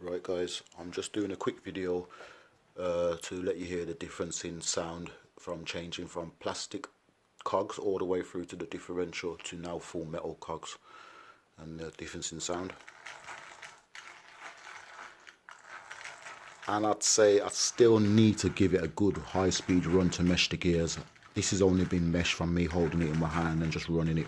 Right guys, I'm just doing a quick video to let you hear the difference in sound from changing from plastic cogs all the way through to the differential to now full metal cogs, and the difference in sound. And I'd say I still need to give it a good high speed run to mesh the gears. This has only been meshed from me holding it in my hand and just running it,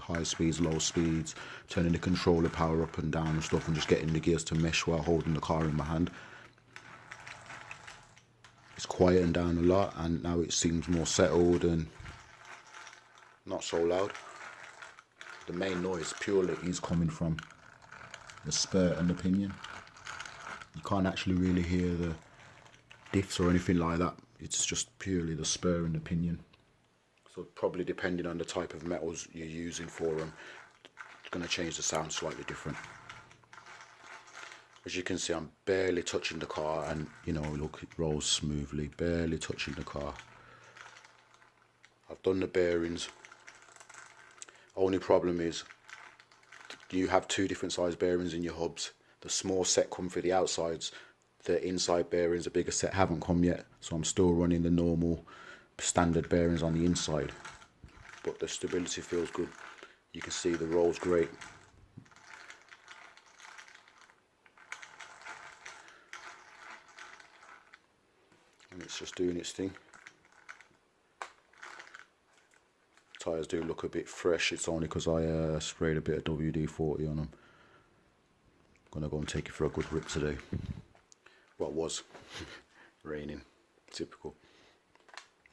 high speeds, low speeds, turning the controller power up and down and stuff, and just getting the gears to mesh while holding the car in my hand. It's quieting down a lot, and now it seems more settled and not so loud. The main noise purely is coming from the spur and the pinion. You can't actually really hear the diffs or anything like that. It's just purely the spur and the pinion. So probably depending on the type of metals you're using for them, it's going to change the sound slightly different. As you can see, I'm barely touching the car, and you know, look, it rolls smoothly, barely touching the car. I've done the bearings. Only problem is you have two different size bearings in your hubs. The small set come for the outsides. The inside bearings, the bigger set, haven't come yet, so I'm still running the normal standard bearings on the inside, but the stability feels good. You can see the roll's great. And it's just doing its thing. Tyres do look a bit fresh. It's only because I sprayed a bit of WD-40 on them. I'm gonna go and take it for a good rip today. Well, it was raining, typical.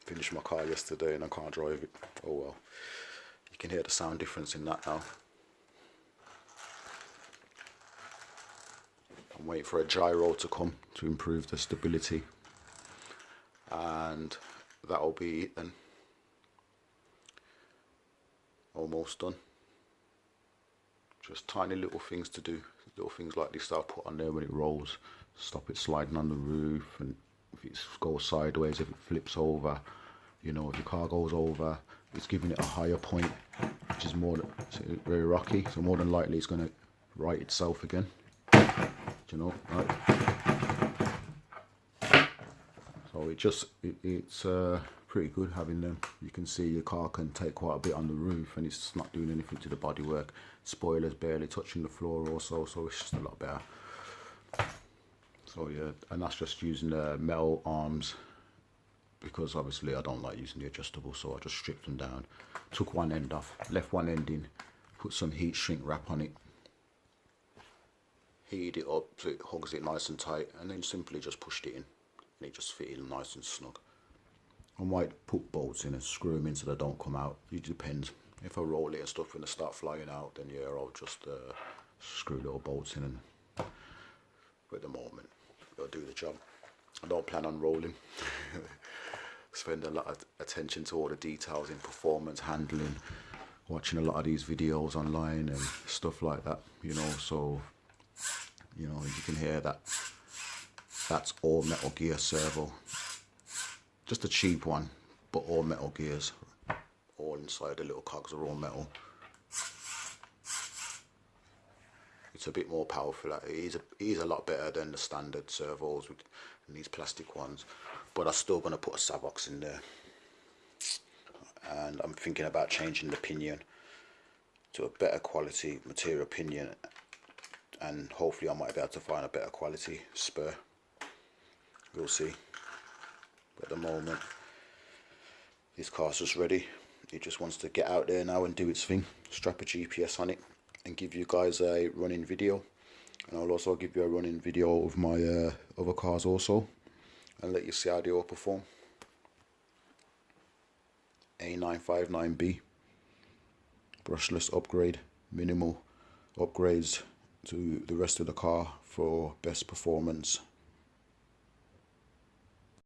Finished my car yesterday and I can't drive it. Oh well. You can hear the sound difference in that now. I'm waiting for a gyro to come to improve the stability, and that'll be it then. Almost done. Just tiny little things to do. Little things like this that I'll put on there when it rolls. Stop it sliding on the roof, and if it goes sideways, if it flips over, you know, if your car goes over, it's giving it a higher point, which is very rocky, so more than likely it's going to right itself again. Do you know, right? So it's pretty good having them. You can see your car can take quite a bit on the roof, and it's not doing anything to the bodywork. Spoilers barely touching the floor also, so it's just a lot better. So yeah, and that's just using the metal arms, because obviously I don't like using the adjustable, so I just stripped them down, took one end off, left one end in, put some heat shrink wrap on it, heated it up so it hugs it nice and tight, and then simply just pushed it in, and it just fitted nice and snug. I might put bolts in and screw them in so they don't come out. It depends. If I roll it and stuff and they start flying out, then yeah, I'll just screw little bolts in, and but at the moment it'll do the job. I don't plan on rolling. Spend a lot of attention to all the details in performance, handling, watching a lot of these videos online and stuff like that, you know, so you know, you can hear that that's all metal gear servo. Just a cheap one, but all metal gears. All inside the little cogs are all metal. It's a bit more powerful. It is a lot better than the standard servos with these plastic ones, but I'm still going to put a Savox in there. And I'm thinking about changing the pinion to a better quality material pinion, and hopefully I might be able to find a better quality spur. We'll see. But at the moment, this car's just ready. It just wants to get out there now and do its thing. Strap a GPS on it and give you guys a running video, and I'll also give you a running video of my other cars also, and let you see how they all perform. A959B, brushless upgrade, minimal upgrades to the rest of the car for best performance